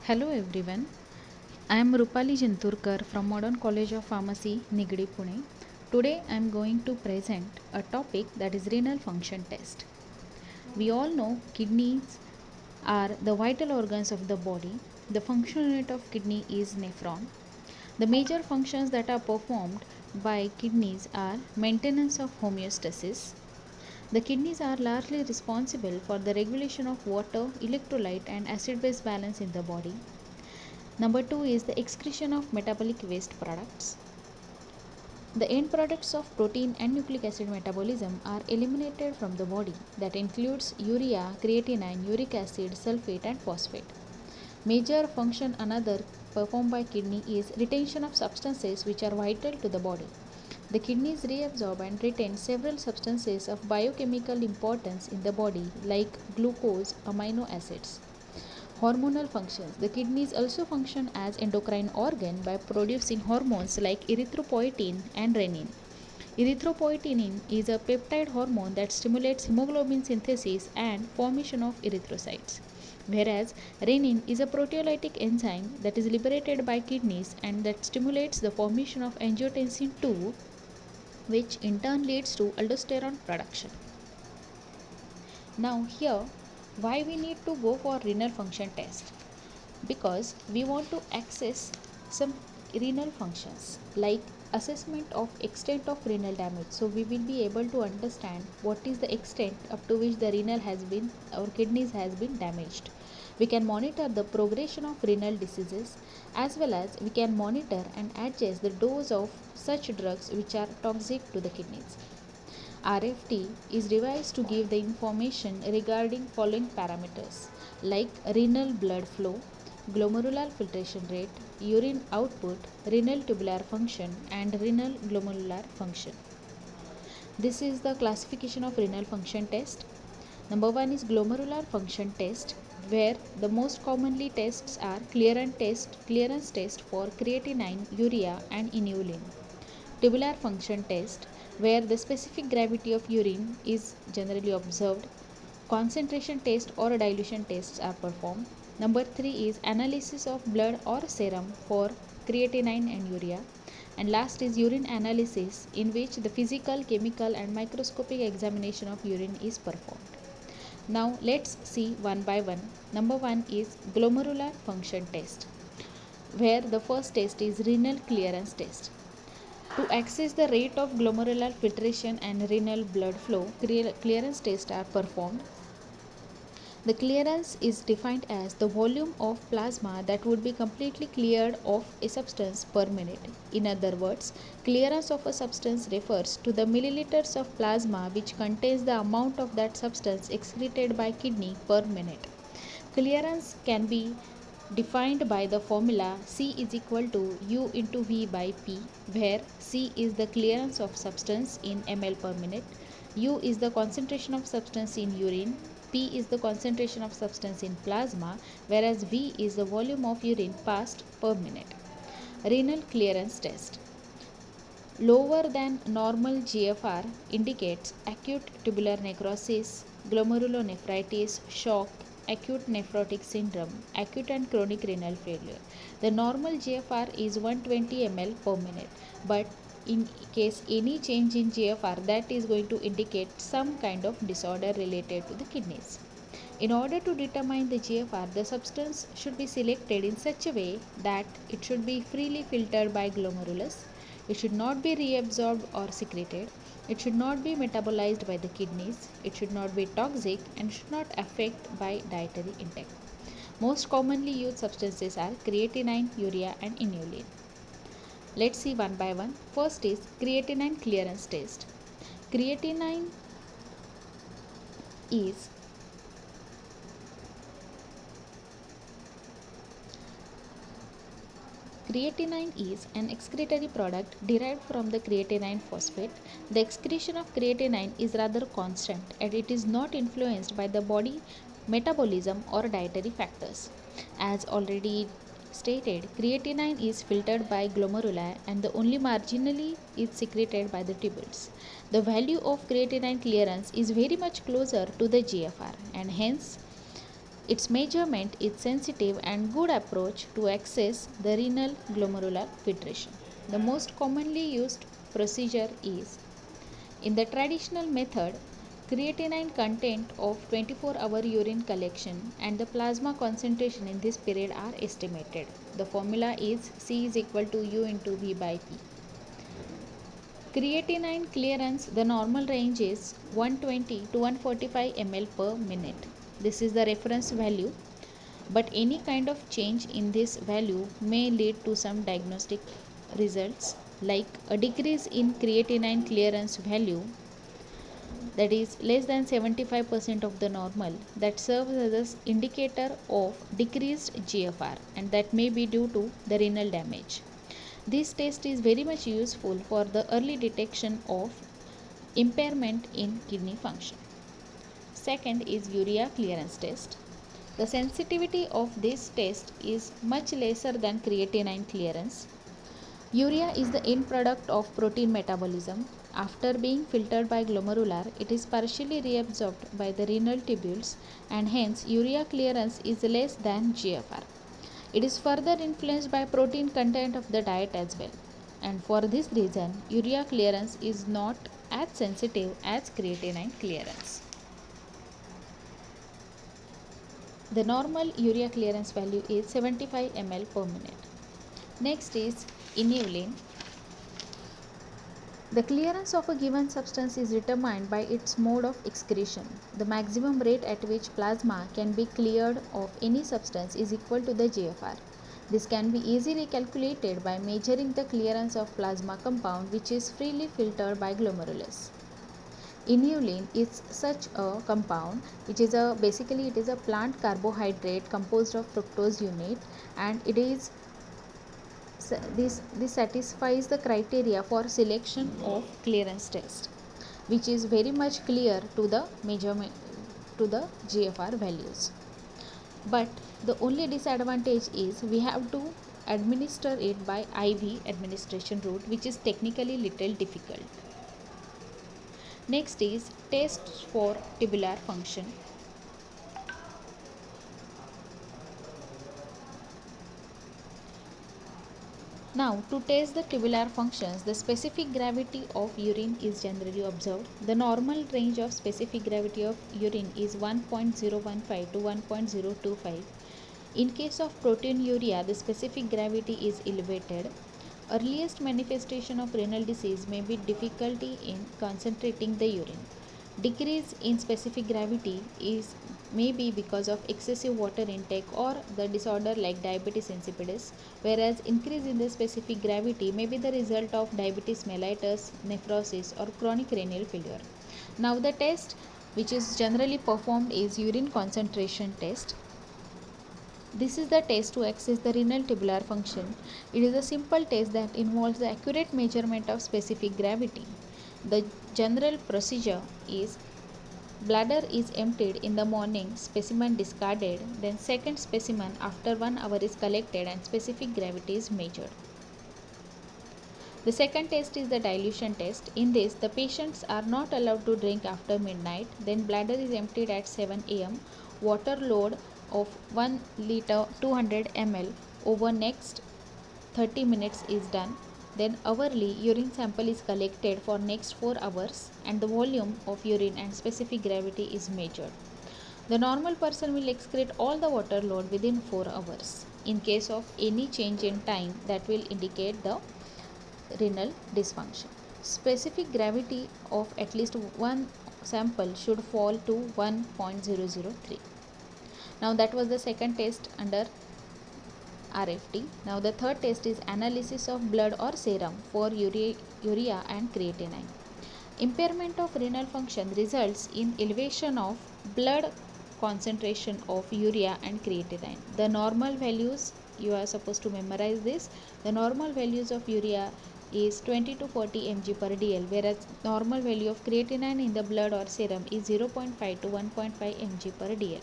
Hello everyone. I am Rupali Jinturkar from Modern College of Pharmacy, Nigdi, Pune. Today I am going to present a topic that is renal function test. We all know kidneys are the vital organs of the body. The functional unit of kidney is nephron. The major functions that are performed by kidneys are maintenance of homeostasis. The kidneys are largely responsible for the regulation of water, electrolyte and acid base balance in the body. Number two is the excretion of metabolic waste products. The end products of protein and nucleic acid metabolism are eliminated from the body. That includes urea, creatinine, uric acid, sulfate and phosphate. Major function another performed by kidney is retention of substances which are vital to the body. The kidneys reabsorb and retain several substances of biochemical importance in the body like glucose, amino acids. Hormonal functions. The kidneys also function as endocrine organ by producing hormones like erythropoietin and renin. Erythropoietin is a peptide hormone that stimulates hemoglobin synthesis and formation of erythrocytes, whereas renin is a proteolytic enzyme that is liberated by kidneys and that stimulates the formation of angiotensin II, which in turn leads to aldosterone production. Now here, why we need to go for renal function test? Because we want to access some renal functions like assessment of extent of renal damage, so we will be able to understand what is the extent up to which the renal has been or kidneys has been damaged. We can monitor the progression of renal diseases, as well as we can monitor and adjust the dose of such drugs which are toxic to the kidneys. RFT is revised to give the information regarding following parameters like renal blood flow, glomerular filtration rate, urine output, renal tubular function and renal glomerular function. This is the classification of renal function test. Number 1 is glomerular function test, where the most commonly tests are clearance test for creatinine, urea and inulin. Tubular function test, where the specific gravity of urine is generally observed. Concentration test or dilution tests are performed. Number 3 is analysis of blood or serum for creatinine and urea. And last is urine analysis, in which the physical, chemical and microscopic examination of urine is performed. Now let's see one by one. Number 1 is glomerular function test, where the first test is renal clearance test. To access the rate of glomerular filtration and renal blood flow, clearance tests are performed. The clearance is defined as the volume of plasma that would be completely cleared of a substance per minute. In other words, clearance of a substance refers to the milliliters of plasma which contains the amount of that substance excreted by kidney per minute. Clearance can be defined by the formula C is equal to U into V by P, where C is the clearance of substance in ml per minute, U is the concentration of substance in urine, P is the concentration of substance in plasma, whereas V is the volume of urine passed per minute. Renal clearance test. Lower than normal GFR indicates acute tubular necrosis, glomerulonephritis, shock, acute nephrotic syndrome, acute and chronic renal failure. The normal GFR is 120 ml per minute, but in case any change in GFR, that is going to indicate some kind of disorder related to the kidneys. In order to determine the GFR, the substance should be selected in such a way that it should be freely filtered by glomerulus. It should not be reabsorbed or secreted. It should not be metabolized by the kidneys. It should not be toxic and should not affect by dietary intake. Most commonly used substances are creatinine, urea and inulin. Let's see one by one. First is creatinine clearance test. Creatinine is Creatinine is an excretory product derived from the creatinine phosphate. The excretion of creatinine is rather constant and it is not influenced by the body metabolism or dietary factors. As already stated, creatinine is filtered by glomeruli and the only marginally is secreted by the tubules. The value of creatinine clearance is very much closer to the GFR, and hence Its measurement is sensitive and good approach to access the renal glomerular filtration. The most commonly used procedure is in the traditional method, creatinine content of 24-hour urine collection and the plasma concentration in this period are estimated. The formula is C is equal to U into V by P. Creatinine clearance, the normal range is 120 to 145 ml per minute. This is the reference value, but any kind of change in this value may lead to some diagnostic results like a decrease in creatinine clearance value, that is less than 75% of the normal, that serves as an indicator of decreased GFR, and that may be due to the renal damage. This test is very much useful for the early detection of impairment in kidney function. Second is urea clearance test. The sensitivity of this test is much lesser than creatinine clearance. Urea is the end product of protein metabolism. After being filtered by glomerular, it is partially reabsorbed by the renal tubules, and hence urea clearance is less than GFR. It is further influenced by protein content of the diet as well. And for this reason, urea clearance is not as sensitive as creatinine clearance. The normal urea clearance value is 75 ml per minute. Next is inulin. The clearance of a given substance is determined by its mode of excretion. The maximum rate at which plasma can be cleared of any substance is equal to the GFR. This can be easily calculated by measuring the clearance of plasma compound which is freely filtered by glomerulus. Inulin is such a compound which is basically it is a plant carbohydrate composed of fructose unit, and it is this satisfies the criteria for selection of clearance test, which is very much clear to the measurement to the GFR values. But the only disadvantage is we have to administer it by IV administration route, which is technically little difficult. Next is tests for tubular function. Now, to test the tubular functions, the specific gravity of urine is generally observed. The normal range of specific gravity of urine is 1.015 to 1.025. In case of proteinuria, the specific gravity is elevated. Earliest manifestation of renal disease may be difficulty in concentrating the urine. Decrease in specific gravity is may be because of excessive water intake or the disorder like diabetes insipidus, whereas increase in the specific gravity may be the result of diabetes mellitus, nephrosis or chronic renal failure. Now the test which is generally performed is urine concentration test. This is the test to access the renal tubular function. It is a simple test that involves the accurate measurement of specific gravity. The general procedure is bladder is emptied in the morning, specimen discarded, then second specimen after 1 hour is collected and specific gravity is measured. The second test is the dilution test. In this, the patients are not allowed to drink after midnight. Then bladder is emptied at 7 am. Water load of 1 liter 200 ml over next 30 minutes is done. Then hourly urine sample is collected for next 4 hours and the volume of urine and specific gravity is measured. The normal person will excrete all the water load within 4 hours. In case of any change in time, that will indicate the renal dysfunction. Specific gravity of at least one sample should fall to 1.003. Now that was the second test under RFT. Now the third test is analysis of blood or serum for urea and creatinine. Impairment of renal function results in elevation of blood concentration of urea and creatinine. The normal values, you are supposed to memorize this. The normal values of urea is 20 to 40 mg per dl, whereas normal value of creatinine in the blood or serum is 0.5 to 1.5 mg per dl.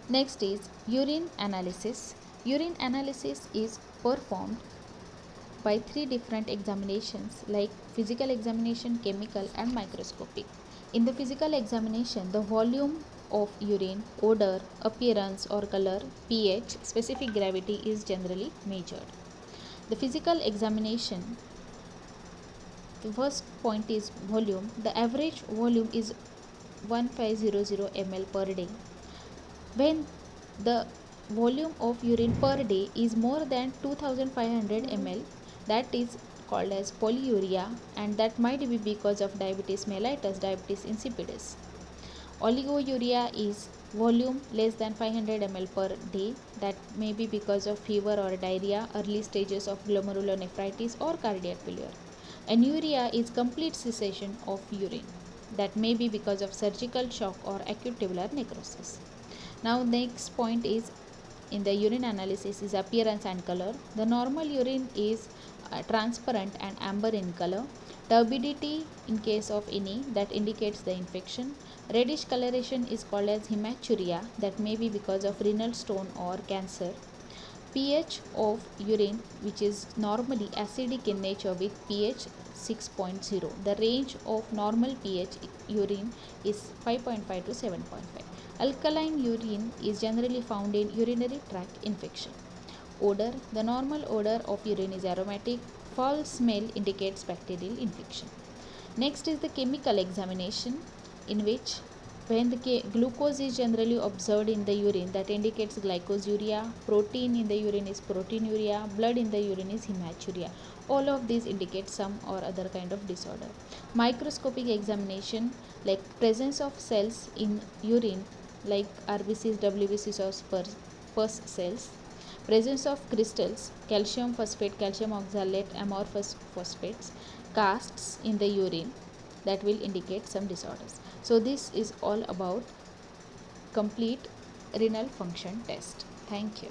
Next is urine analysis. Urine analysis is performed by 3 different examinations like physical examination, chemical and microscopic. In the physical examination, the volume of urine, odor, appearance or color, pH, specific gravity is generally measured. The physical examination, the first point is volume. The average volume is 1500 ml per day. When the volume of urine per day is more than 2500 ml, that is called as polyuria, and that might be because of diabetes mellitus, diabetes insipidus. Oliguria is volume less than 500 ml per day, that may be because of fever or diarrhea, early stages of glomerulonephritis or cardiac failure. Anuria is complete cessation of urine, that may be because of surgical shock or acute tubular necrosis. Now next point is in the urine analysis is appearance and color. The normal urine is transparent and amber in color. Turbidity in case of any, that indicates the infection. Reddish coloration is called as hematuria, that may be because of renal stone or cancer. pH of urine, which is normally acidic in nature with pH 6.0. The range of normal pH urine is 5.5 to 7.5. Alkaline urine is generally found in urinary tract infection. Odor. The normal odor of urine is aromatic. Foul smell indicates bacterial infection. Next is the chemical examination, in which when the glucose is generally observed in the urine, that indicates glycosuria. Protein in the urine is proteinuria. Blood in the urine is hematuria. All of these indicate some or other kind of disorder. Microscopic examination, like presence of cells in urine like RBCs, WBCs or pus cells. Presence of crystals, calcium phosphate, calcium oxalate, amorphous phosphates, casts in the urine, that will indicate some disorders. So this is all about complete renal function test. Thank you.